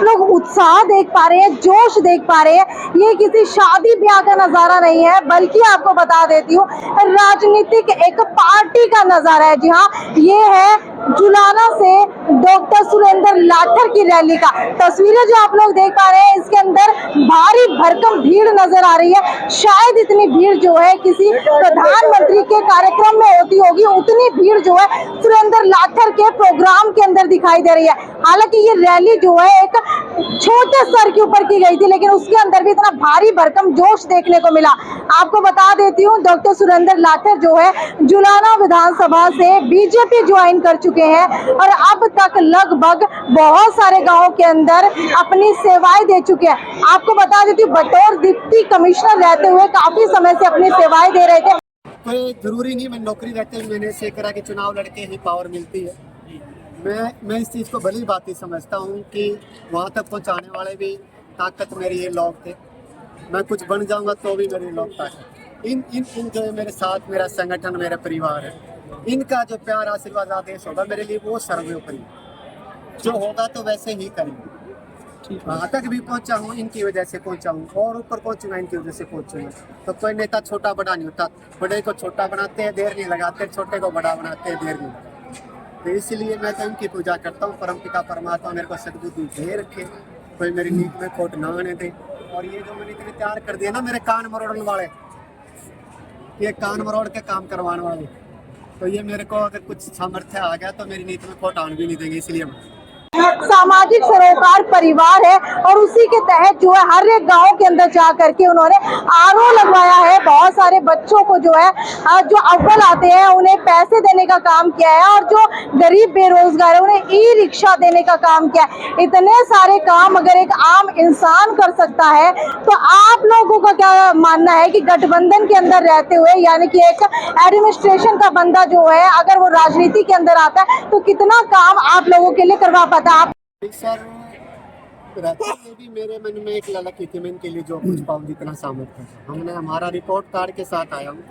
आप लोग उत्साह देख पा रहे हैं, जोश देख पा रहे हैं। ये किसी शादी ब्याह का नजारा नहीं है, बल्कि आपको बता देती हूँ राजनीतिक एक पार्टी का नजारा है। जी हाँ, ये है जुलाना से डॉक्टर सुरेंद्र लाठर की रैली का तस्वीरें जो आप लोग देख पा रहे हैं। इसके अंदर भारी भरकम भीड़ नजर आ रही है। शायद इतनी भीड़ जो है किसी प्रधानमंत्री के कार्यक्रम में होती होगी, उतनी भीड़ जो है सुरेंद्र लाठर के प्रोग्राम के अंदर दिखाई दे रही है। हालांकि ये रैली जो है एक छोटे स्तर के ऊपर की गई थी, लेकिन उसके अंदर भी इतना भारी भरकम जोश देखने को मिला। आपको बता देती हूँ डॉक्टर सुरेंद्र लाठर जो है जुलाना विधानसभा से बीजेपी ज्वाइन कर चुके हैं और अब तक लगभग बहुत सारे गांवों के अंदर अपनी सेवाएं दे चुके हैं। आपको बता देती हूँ बतौर डिप्टी कमिश्नर रहते हुए काफी समय से अपनी सेवाएं दे रहे थे। कोई जरूरी नहीं, मैं नौकरी रहते हुए मैंने ऐसे करा कि चुनाव लड़के ही पावर मिलती है। मैं इस चीज़ को भली बात ही समझता हूँ कि वहाँ तक पहुँचाने वाले भी ताकत मेरी ये लोग थे। मैं कुछ बन जाऊँगा तो भी मेरी लोग ताकत इन इन इन जो है मेरे साथ मेरा संगठन मेरा परिवार है, इनका जो प्यार आशीर्वाद आदेश होगा मेरे लिए वो सर्वोपरि। जो होगा तो वैसे ही करेंगे। वहाँ तक भी पहुँचा हूँ इनकी वजह से पहुँचा हूँ, और ऊपर पहुँचूंगा इनकी वजह से पहुँचूंगा। तो कोई नेता छोटा बड़ा नहीं होता, बड़े को छोटा बनाते हैं देर नहीं लगाते, छोटे को बड़ा बनाते हैं देर नहीं लगाते। तो इसलिए मैं तो इनकी पूजा करता हूँ। परमपिता परमात्मा मेरे को सद्बुद्धि दे रखे, कोई मेरी नीत में खोट ना आने दे। और ये जो मैंने इतने तैयार कर दिया ना मेरे कान मरोड़ने वाले, ये कान मरोड़ के काम करवाने वाले, तो ये मेरे को अगर कुछ सामर्थ्य आ गया तो मेरी नीति में खोट आने भी नहीं देंगे। इसलिए सामाजिक सरोकार परिवार है और उसी के तहत जो है हर एक गांव के अंदर जा करके उन्होंने आरओ लगवाया है। बहुत सारे बच्चों को जो है जो अव्वल आते हैं उन्हें पैसे देने का काम किया है, और जो गरीब बेरोजगार है उन्हें ई रिक्शा देने का काम किया है। इतने सारे काम अगर एक आम इंसान कर सकता है तो आप लोगों का क्या मानना है कि गठबंधन के अंदर रहते हुए, यानी कि एक एडमिनिस्ट्रेशन का बंदा जो है अगर वो राजनीति के अंदर आता है तो कितना काम आप लोगों के लिए करवा पाता है? सर रहते हुए भी मेरे मन में एक ललक थी, मैं इनके लिए जो कुछ पाऊँ जितना सामर्थ्य है। हमने हमारा रिपोर्ट कार्ड के साथ आया हूँ,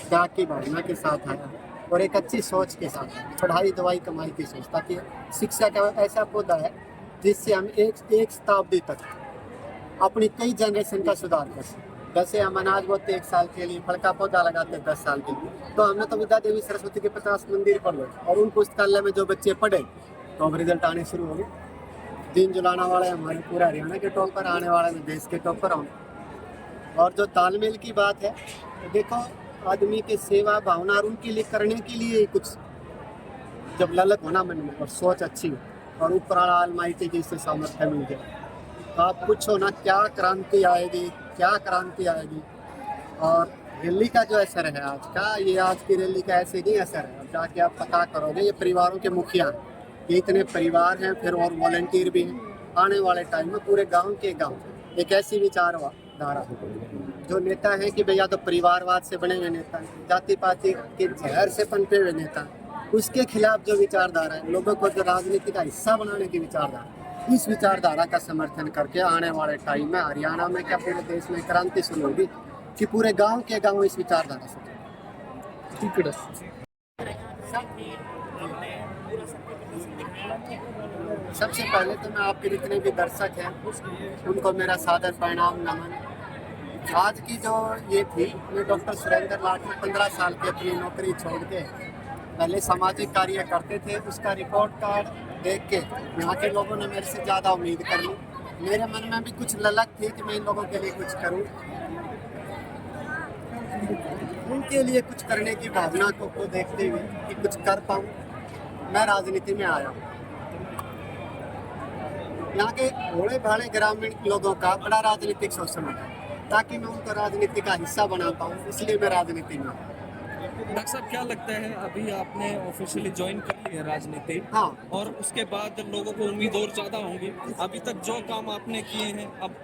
त्याग की भावना के साथ आया और एक अच्छी सोच के साथ, पढ़ाई दवाई कमाई की सोच, ताकि शिक्षा का ऐसा पौधा है जिससे हम एक शताब्दी तक अपनी कई जनरेशन का सुधार कर सकें। जैसे हम अनाज बोते 1 साल के लिए, फल का पौधा लगाते 10 साल के लिए, तो हमने तो विद्या देवी सरस्वती के 50 मंदिर पढ़ लो, और उन पुस्तकालय में जो बच्चे पढ़े तो अब रिजल्ट आने शुरू हो गए। दिन जुलाना वाले हमारे पूरा हरियाणा के टॉप पर, आने वाले में देश के टॉप पर होंगे। और जो तालमेल की बात है तो देखो, आदमी की सेवा भावना और उनके लिए करने के लिए कुछ जब ललक होना मन में और सोच अच्छी हो और ऊपर अलमाइटी की इससे सामर्थ्य मिल जाए तो आप पूछो ना क्या क्रांति आएगी, क्या क्रांति आएगी। और रैली का जो असर है आज का, ये आज की रैली का ऐसे नहीं असर है। अब जाके आप पता करोगे, ये परिवारों के मुखिया हैं, ये इतने परिवार हैं, फिर और वॉलंटियर भी हैं। आने वाले टाइम में पूरे गांव के गांव एक ऐसी विचारधारा जो नेता है कि भैया तो परिवारवाद से बने हुए नेता, जाति पाति के जहर से पनपे हुए नेता, उसके खिलाफ जो विचारधारा है, लोगों को जो राजनीति का हिस्सा बनाने की विचारधारा, इस विचारधारा का समर्थन करके आने वाले टाइम में हरियाणा में क्या पूरे देश में क्रांति शुरू होगी कि पूरे गाँव के गाँव इस विचारधारा से। सबसे पहले तो मैं आपके जितने भी दर्शक हैं उनको मेरा सादर प्रणाम नमन। आज की जो ये थी, मैं डॉक्टर सुरेंद्र लाठर 15 साल की अपनी नौकरी छोड़ के पहले सामाजिक कार्य करते थे, उसका रिपोर्ट कार्ड देख के यहाँ के लोगों ने मेरे से ज़्यादा उम्मीद कर ली। मेरे मन में भी कुछ ललक थी कि मैं इन लोगों के लिए कुछ करूँ, उनके लिए कुछ करने की भावना को देखते हुए कि कुछ कर पाऊँ, मैं राजनीति में आया हूँ। यहाँ के भोले भाले ग्रामीण लोगों का बड़ा राजनीतिक शोषण होता है, ताकि मैं उनको राजनीति का हिस्सा बना पाऊँ, इसलिए मैं राजनीति में। डॉक्टर साहब क्या लगता है, अभी आपने ऑफिशियली ज्वाइन कर ली है राजनीति, हाँ, और उसके बाद लोगों को उम्मीद और ज़्यादा होंगी। अभी तक जो काम आपने किए हैं अब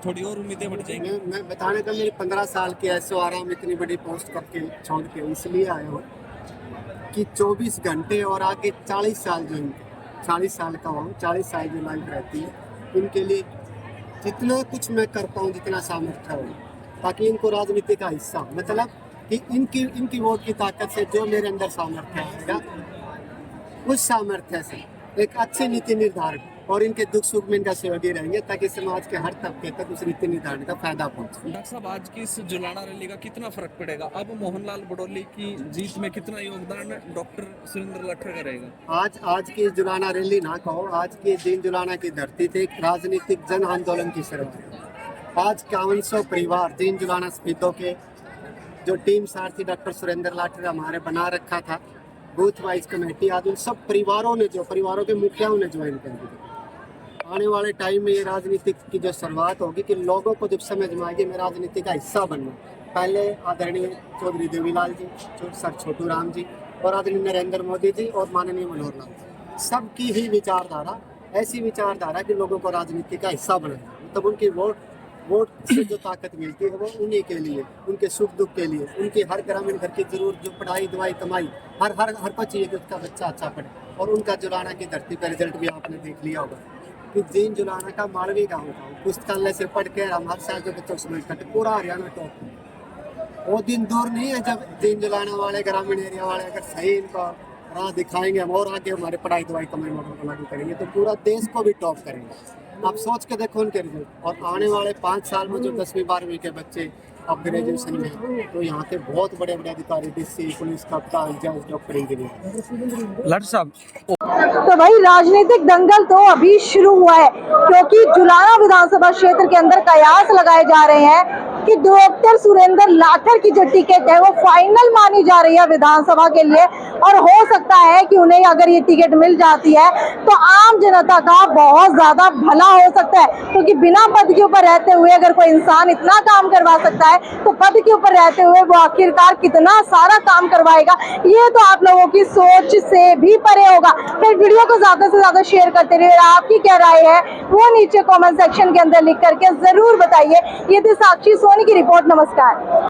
थोड़ी और उम्मीदें बढ़ जाएंगी। मैं बताने का मेरी 15 साल की ऐसे आराम इतनी बड़ी पोस्ट करके छोड़ के इसलिए आया हूँ कि 24 घंटे और आगे 40 साल जो इनके 40 साल का हूँ, 40 साल की लाइफ रहती है, इनके लिए जितना कुछ मैं कर पाऊँ, जितना सामर्थ्य हो, ताकि इनको राजनीति का हिस्सा, मतलब कि इनकी वोट की ताकत से जो मेरे अंदर सामर्थ्य आएगा, उस सामर्थ्य से एक अच्छी नीति निर्धारण और इनके दुख सुख में इनका सहयोगी रहेंगे ताकि समाज के हर तबके तक उस रीति निर्धारण का फायदा पहुंचे। डॉक्टर साहब, आज की इस जुलाना रैली का कितना फर्क पड़ेगा? अब मोहनलाल बडोली की जीत में कितना योगदान डॉक्टर सुरेंद्र लाठर का रहेगा? आज की जुलाना रैली ना कहो, आज की दीन जुलाना की धरती थे एक राजनीतिक जन आंदोलन की शुरुआत। आज 5100 परिवार दीन जुलाना स्पीडो के जो टीम सारथी डॉक्टर सुरेंद्र लाठर हमारे बना रखा था, बूथ वाइज कमेटी, आज उन सब परिवारों के मुखियाओं ने ज्वाइन कर दिया। आने वाले टाइम में ये राजनीति की जो शुरुआत होगी कि लोगों को जब समझ में आएगी मैं राजनीति का हिस्सा बनना। पहले आदरणीय चौधरी देवीलाल जी, सर छोटू राम जी और आदरणीय नरेंद्र मोदी जी और माननीय मनोहर लाल जी, सबकी ही विचारधारा ऐसी विचारधारा कि लोगों को राजनीति का हिस्सा बनाना। तब उनकी वोट से जो ताकत मिलती है वो उन्हीं के लिए, उनके सुख दुख के लिए, उनकी हर ग्रामीण घर की जरूरत, जो पढ़ाई दवाई कमाई हर को चाहिए कि उसका बच्चा अच्छा पढ़े। और उनका जुलाना की धरती का रिजल्ट भी आपने देख लिया होगा कि दीन जुलाना का मालवी गाँव था, पुस्तकालय से पढ़ के हम हर साल जो बच्चों को समझ करते पूरा हरियाणा टॉप। वो दिन दूर नहीं है जब दीन जुलाना वाले ग्रामीण एरिया वाले अगर सही इनको राह दिखाएंगे हम और आगे हमारे पढ़ाई दवाई कमाई मॉडल को लागू करेंगे तो पूरा देश को भी टॉप करेंगे। आप सोच के देखो उनके रिजल्ट। और आने वाले 5 साल में जो 10वीं 12वीं के बच्चे अब ग्रेजुएशन में, तो यहाँ के बहुत बड़े बड़े अधिकारी, डीसी, पुलिस, कप्तान, जज, डॉक्टर, इंजीनियर। लाठर साहब, तो भाई राजनीतिक दंगल तो अभी शुरू हुआ है, क्योंकि जुलाना विधानसभा क्षेत्र के अंदर कयास लगाए जा रहे हैं कि डॉक्टर सुरेंद्र लाठर की जो टिकट है वो फाइनल मानी जा रही है विधानसभा के लिए। और हो सकता है कि उन्हें अगर ये टिकट मिल जाती है तो आम जनता का बहुत ज्यादा भला हो सकता है, क्योंकि बिना पद के ऊपर रहते हुए अगर कोई इंसान इतना काम करवा सकता है तो पद के ऊपर रहते हुए वो आखिरकार कितना सारा काम करवाएगा, ये तो आप लोगों की सोच से भी परे होगा। फिर वीडियो को ज्यादा से ज्यादा शेयर करते रहिए। आपकी क्या राय है वो नीचे कमेंट सेक्शन के अंदर लिख करके जरूर बताइए। ये थी साक्षी सोनी की रिपोर्ट। नमस्कार।